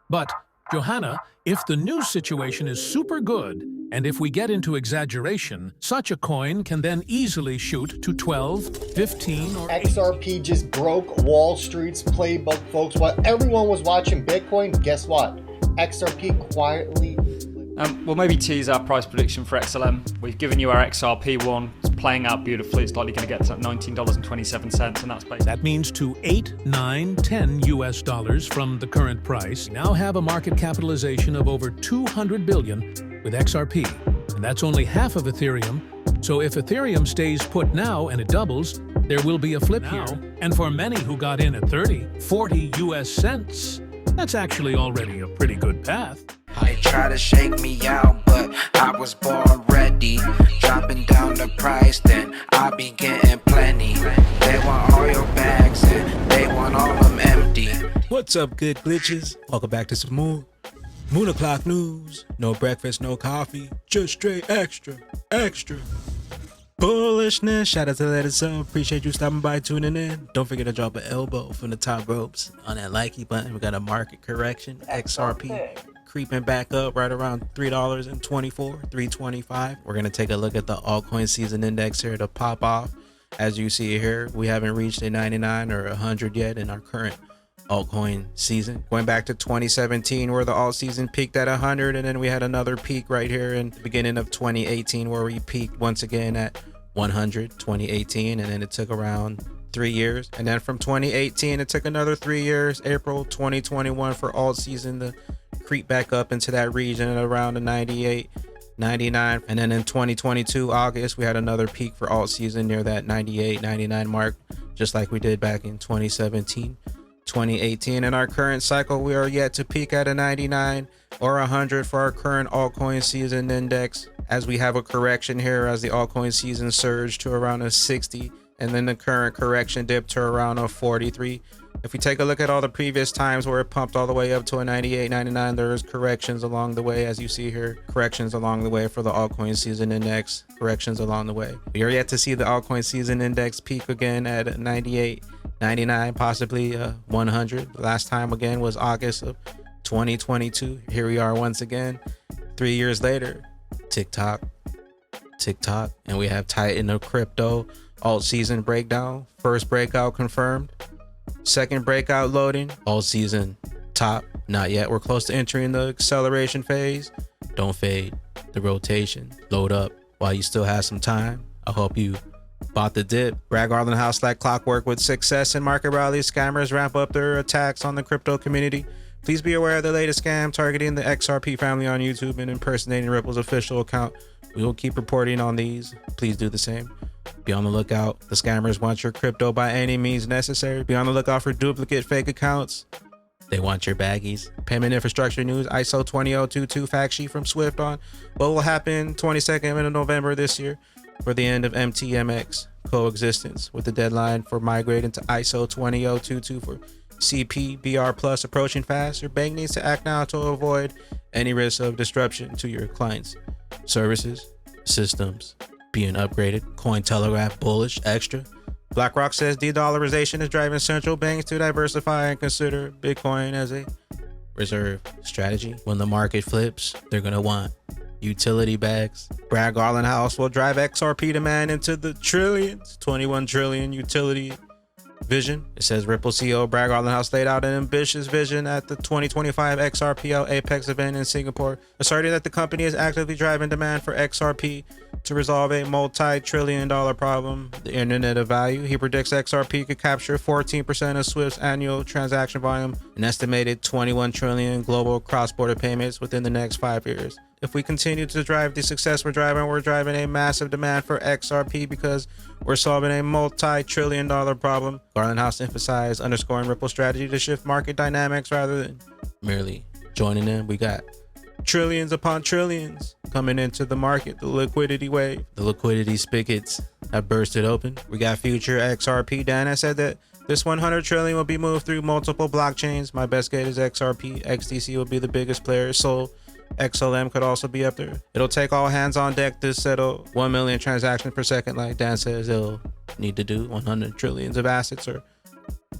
But, Johanna, if the news situation is super good, and if we get into exaggeration, such a coin can then easily shoot to 12, 15, or 18. XRP just broke Wall Street's playbook, folks. While everyone was watching Bitcoin, guess what? XRP quietly... We'll maybe tease our price prediction for XLM. We've given you our XRP one. It's playing out beautifully. It's likely going to get to $19.27, and that's based. That means to 8, 9, 10 US dollars from the current price. We now have a market capitalization of over 200 billion with XRP, and that's only half of Ethereum. So if Ethereum stays put now and it doubles, there will be a flip here. And for many who got in at 30, 40 US cents, that's actually already a pretty good path. They try to shake me out, but I was born ready. Dropping down the price, then I be getting plenty. They want all your bags and they want all them empty. What's up, good glitches? Welcome back to some more Moon O'Clock News. No breakfast, no coffee, just straight extra bullishness. Shout out to Let Us Up. Appreciate you stopping by, tuning in. Don't forget to drop an elbow from the top ropes on that likey button. We got a market correction. XRP creeping back up right around $3.24, $3.25. We're going to take a look at the altcoin season index here to pop off. As you see here, we haven't reached a 99 or 100 yet in our current altcoin season. Going back to 2017 where the alt season peaked at 100, and then we had another peak right here in the beginning of 2018 where we peaked once again at 100, 2018, and then it took around 3 years. And then from 2018, it took another 3 years, April 2021 for alt season to creep back up into that region at around the 98, 99. And then in 2022, August, we had another peak for alt season near that 98, 99 mark, just like we did back in 2017, 2018. In our current cycle, we are yet to peak at a 99 or 100 for our current altcoin season index, as we have a correction here as the altcoin season surged to around a 60, and then the current correction dipped to around a 43. If we take a look at all the previous times where it pumped all the way up to a 98, 99, there's corrections along the way, as you see here. Corrections along the way for the altcoin season index. Corrections along the way. We are yet to see the altcoin season index peak again at 98, 99, possibly 100. The last time again was August of 2022. Here we are once again, 3 years later. TikTok, and we have Titan of crypto alt season breakdown. First breakout confirmed. Second breakout loading. All season top, not yet. We're close to entering the acceleration phase. Don't fade the rotation. Load up while you still have some time. I hope you bought the dip. Bragg Garland House like clockwork with success in market rallies. Scammers ramp up their attacks on the crypto community. Please be aware of the latest scam targeting the XRP family on YouTube and impersonating Ripple's official account. We will keep reporting on these. Please do the same. Be on the lookout. The scammers want your crypto by any means necessary. Be on the lookout for duplicate fake accounts. They want your baggies. Payment infrastructure news. ISO 20022 fact sheet from Swift on what will happen 22nd of November this year for the end of MTMX coexistence, with the deadline for migrating to ISO 20022 for CPBR Plus approaching fast. Your bank needs to act now to avoid any risk of disruption to your clients' services, systems being upgraded. Cointelegraph bullish extra. BlackRock says de-dollarization is driving central banks to diversify and consider Bitcoin as a reserve strategy. When the market flips, they're going to want utility bags. Bragg Garland House will drive XRP demand into the trillions. 21 trillion utility vision. It says Ripple CEO Bragg Garland House laid out an ambitious vision at the 2025 XRPL Apex event in Singapore, asserting that the company is actively driving demand for XRP to resolve a multi-trillion-dollar problem, the Internet of Value. He predicts XRP could capture 14% of Swift's annual transaction volume, an estimated 21 trillion global cross-border payments within the next 5 years. If we continue to drive the success we're driving a massive demand for XRP because we're solving a multi-trillion-dollar problem. Garland House emphasized underscoring Ripple's strategy to shift market dynamics rather than merely joining them. We got trillions upon trillions coming into the market. The liquidity wave, the liquidity spigots have bursted open. We got future XRP. Dana said that this 100 trillion will be moved through multiple blockchains. My best guess is XRP. XDC will be the biggest player. So XLM could also be up there. It'll take all hands on deck to settle 1 million transactions per second. Like Dan says, they'll need to do 100 trillions of assets are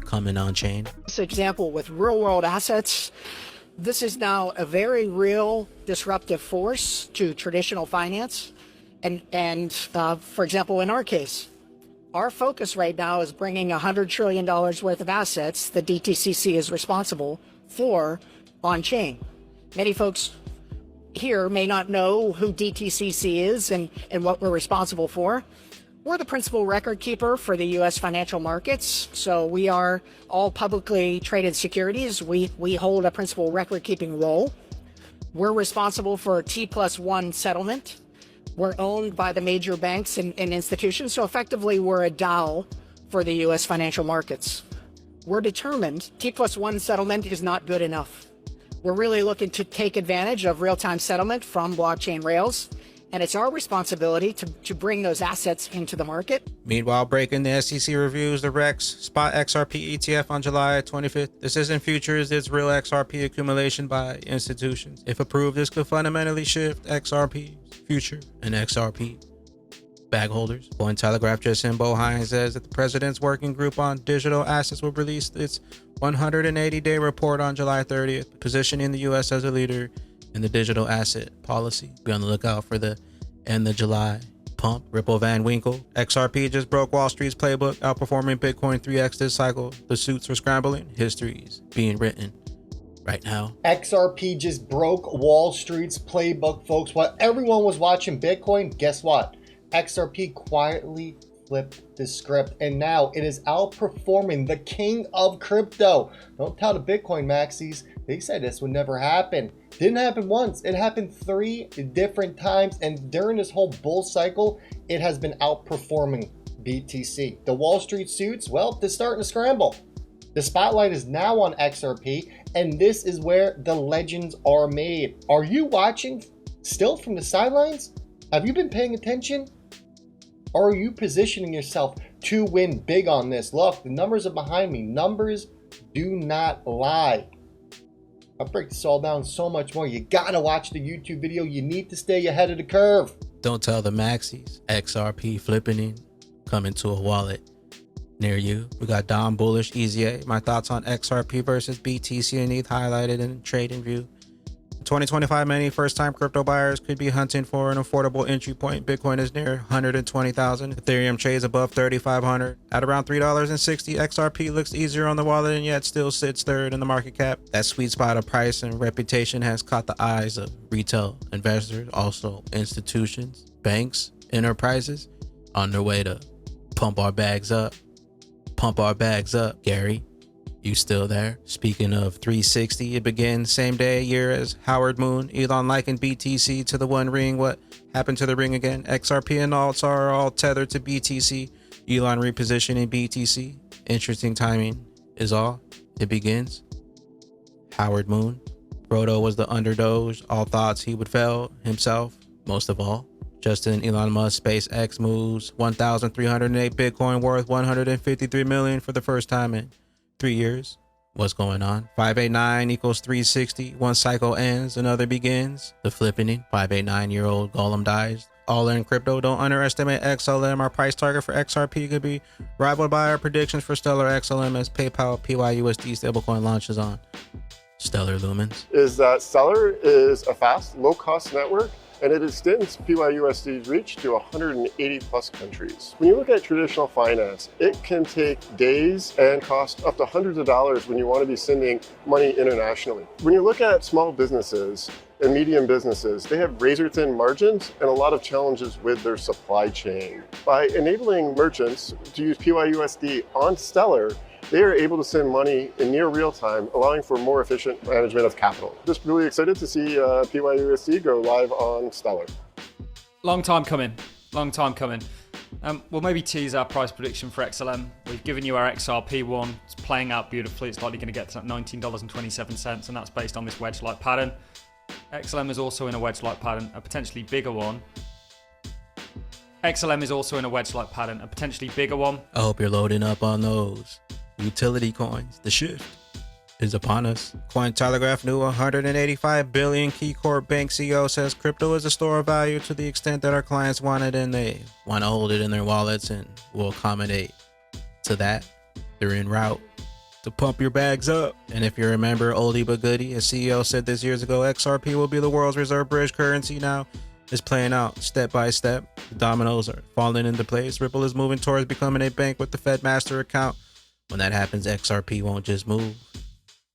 coming on chain. This example with real world assets, This is now a very real disruptive force to traditional finance. And for example, in our case, our focus right now is bringing $100 trillion worth of assets the DTCC is responsible for on-chain. Many folks here may not know who DTCC is and what we're responsible for. We're the principal record keeper for the U.S. financial markets. So we are all publicly traded securities. We hold a principal record keeping role. We're responsible for T+1 settlement. We're owned by the major banks and institutions. So effectively, we're a DAO for the U.S. financial markets. We're determined T+1 settlement is not good enough. We're really looking to take advantage of real-time settlement from blockchain rails. And it's our responsibility to bring those assets into the market. Meanwhile, breaking the SEC reviews the REX spot XRP ETF on July 25th. This isn't futures, it's real XRP accumulation by institutions. If approved, this could fundamentally shift XRP's future and XRP bag holders. Cointelegraph just in Bohine says that the president's working group on digital assets will release its 180-day report on July 30th, positioning the U.S. as a leader in the digital asset policy. Be on the lookout for the end of July pump. Ripple Van Winkle. XRP just broke Wall Street's playbook, outperforming Bitcoin 3x this cycle. The suits are scrambling. History's being written right now. XRP just broke Wall Street's playbook, folks. While everyone was watching Bitcoin, guess what? XRP quietly flipped the script, and now it is outperforming the king of crypto. Don't tell the Bitcoin maxis. They said this would never happen. Didn't happen once. It happened 3 different times, and during this whole bull cycle, it has been outperforming BTC. The Wall Street suits, well, they're starting to scramble. The spotlight is now on XRP, and this is where the legends are made. Are you watching still from the sidelines? Have you been paying attention? Or are you positioning yourself to win big on this? Look, the numbers are behind me. Numbers do not lie. I'll break this all down so much more. You gotta watch the YouTube video. You need to stay ahead of the curve. Don't tell the maxis. XRP flipping in, coming to a wallet near you. We got Dom Bullish, Easy A. My thoughts on XRP versus BTC and ETH highlighted in Trading View. 2025, many first-time crypto buyers could be hunting for an affordable entry point. Bitcoin is near 120,000. Ethereum trades above 3,500 at around $3.60. XRP looks easier on the wallet and yet still sits third in the market cap. That sweet spot of price and reputation has caught the eyes of retail investors, also institutions, banks, enterprises on their way to pump our bags up. Pump our bags up, Gary. You still there? Speaking of 360, it began same day a year as Howard Moon. Elon likened BTC to the One Ring. What happened to the ring again? XRP and alts are all tethered to BTC. Elon repositioning BTC. Interesting timing is all. It begins. Howard Moon. Frodo was the underdog. All thoughts he would fail himself, most of all. Justin Elon Musk SpaceX moves 1,308 Bitcoin worth 153 million for the first time in 3 years. What's going on? 589 equals 360. One cycle ends, another begins. The flippening. 589-year-old golem dies. All in crypto. Don't underestimate XLM. Our price target for XRP could be rivaled by our predictions for Stellar XLM as PayPal PYUSD stablecoin launches on Stellar Lumens. Is that Stellar is a fast, low-cost network, and it extends PYUSD's reach to 180 plus countries. When you look at traditional finance, it can take days and cost up to hundreds of dollars when you want to be sending money internationally. When you look at small businesses and medium businesses, they have razor-thin margins and a lot of challenges with their supply chain. By enabling merchants to use PYUSD on Stellar, they are able to send money in near real time, allowing for more efficient management of capital. Just really excited to see PYUSD go live on Stellar. Long time coming. We'll maybe tease our price prediction for XLM. We've given you our XRP one. It's playing out beautifully. It's likely going to get to $19.27, and that's based on this wedge-like pattern. XLM is also in a wedge-like pattern, a potentially bigger one. XLM is also in a wedge-like pattern, a potentially bigger one. I hope you're loading up on those utility coins. The shift is upon us. Cointelegraph new 185 billion key corp bank CEO says crypto is a store of value to the extent that our clients want it and they want to hold it in their wallets and will accommodate to that. They're en route to pump your bags up. And if you remember oldie but goodie, a CEO said this years ago, XRP will be the world's reserve bridge currency. Now it's playing out step by step. The dominoes are falling into place. Ripple is moving towards becoming a bank with the Fed master account. When that happens, XRP won't just move.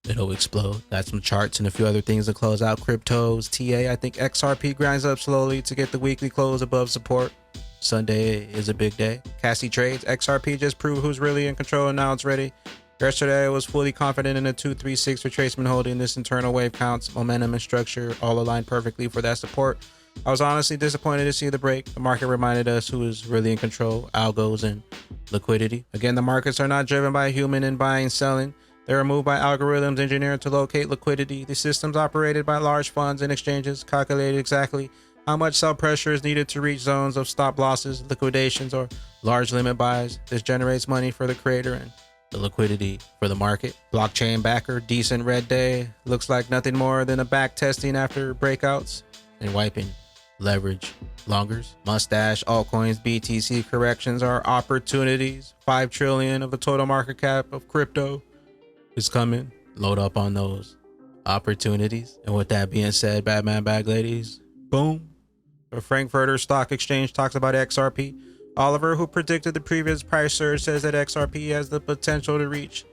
It'll explode. Got some charts and a few other things to close out cryptos. TA, I think XRP grinds up slowly to get the weekly close above support. Sunday is a big day. Cassie trades. XRP just proved who's really in control and now it's ready. Yesterday, I was fully confident in a 236 retracement holding. This internal wave counts, momentum and structure all aligned perfectly for that support. I was honestly disappointed to see the break. The market reminded us who is really in control, algos and liquidity. Again, the markets are not driven by human in buying, selling. They are moved by algorithms engineered to locate liquidity. The systems operated by large funds and exchanges calculated exactly how much sell pressure is needed to reach zones of stop losses, liquidations, or large limit buys. This generates money for the creator and the liquidity for the market. Blockchain backer, decent red day. Looks like nothing more than a back testing after breakouts and wiping leverage longers. Mustache, altcoins, BTC corrections are opportunities. 5 trillion of the total market cap of crypto is coming. Load up on those opportunities. And with that being said, Batman bag ladies, boom. The Frankfurt Exchange talks about XRP. Oliver, who predicted the previous price surge, says that XRP has the potential to reach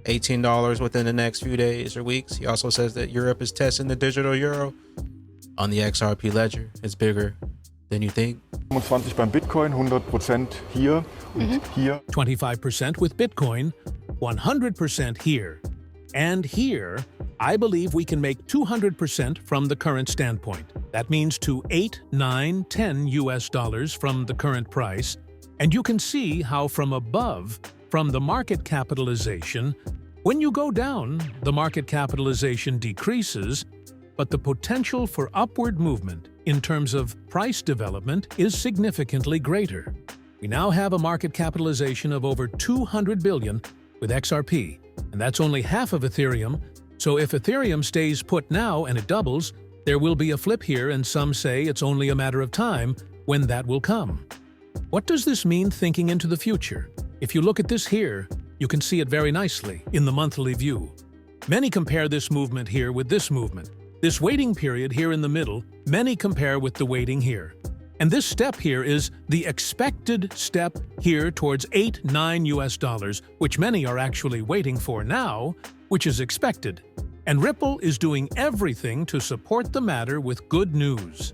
$18 within the next few days or weeks. He also says that Europe is testing the digital euro on the XRP ledger. It's bigger than you think. 25 beim Bitcoin, 100% hier und hier. 25% with Bitcoin, 100% here. And here, I believe we can make 200% from the current standpoint. That means to 8, 9, 10 US dollars from the current price. And you can see how from above, from the market capitalization, when you go down, the market capitalization decreases, but the potential for upward movement in terms of price development is significantly greater. We now have a market capitalization of over 200 billion with XRP, and that's only half of Ethereum. So if Ethereum stays put now and it doubles, there will be a flip here, and some say it's only a matter of time when that will come. What does this mean thinking into the future? If you look at this here, you can see it very nicely in the monthly view. Many compare this movement here with this movement. This waiting period here in the middle, many compare with the waiting here. And this step here is the expected step here towards 8, 9 US dollars, which many are actually waiting for now, which is expected. And Ripple is doing everything to support the matter with good news.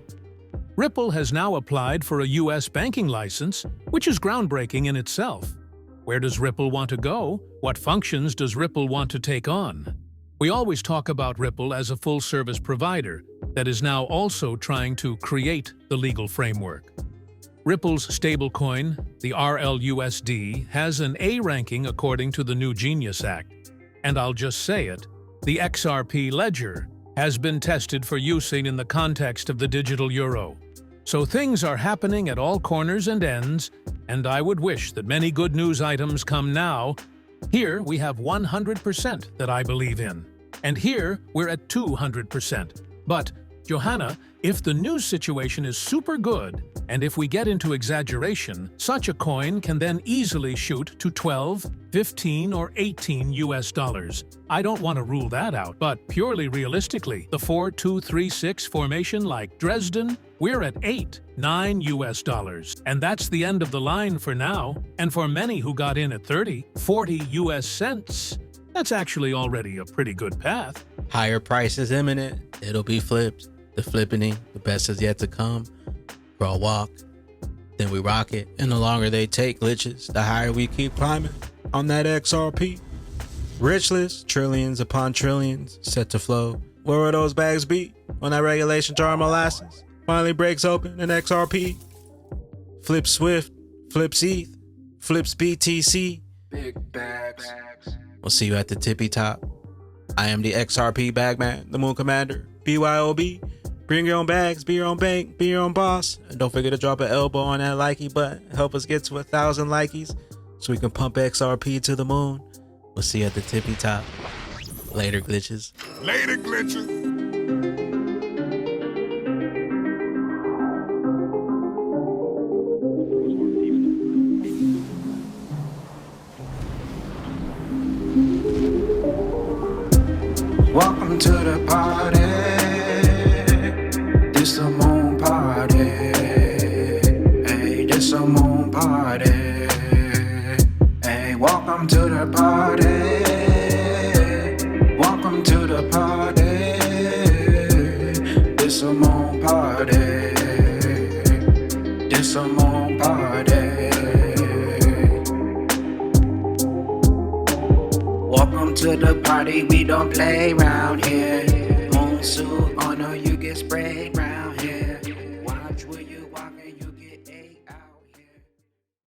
Ripple has now applied for a US banking license, which is groundbreaking in itself. Where does Ripple want to go? What functions does Ripple want to take on? We always talk about Ripple as a full-service provider that is now also trying to create the legal framework. Ripple's stablecoin, the RLUSD, has an A ranking according to the new Genius Act. And I'll just say it, the XRP ledger has been tested for using in the context of the digital euro. So things are happening at all corners and ends, and I would wish that many good news items come now. Here we have 100% that I believe in, and here we're at 200%. But, Johanna, if the news situation is super good, and if we get into exaggeration, such a coin can then easily shoot to 12, 15, or 18 US dollars. I don't want to rule that out, but purely realistically, the 4-2-3-6 formation like Dresden, we're at 8, 9 US dollars. And that's the end of the line for now. And for many who got in at 30, 40 US cents, that's actually already a pretty good path. Higher price is imminent. It'll be flipped. The flippening, the best is yet to come. Crawl, walk, then we rock it. And the longer they take glitches, the higher we keep climbing on that XRP. Rich list, trillions upon trillions, set to flow. Where will those bags be when that regulation jar of molasses finally breaks open and XRP flips Swift, flips ETH, flips BTC? Big bags. We'll see you at the tippy top. I am the XRP bagman, the Moon Commander, BYOB. Bring your own bags, be your own bank, be your own boss. And don't forget to drop an elbow on that likey button. Help us get to 1,000 likeys so we can pump XRP to the moon. We'll see you at the tippy top. Later, glitches. Later, glitches. to the party. This a moon party. Hey, this a moon party. Hey, welcome to the party. Welcome to the party. This a moon party. This a moon party. Welcome to the party, we don't play round here. Moon suit on or you get sprayed round here.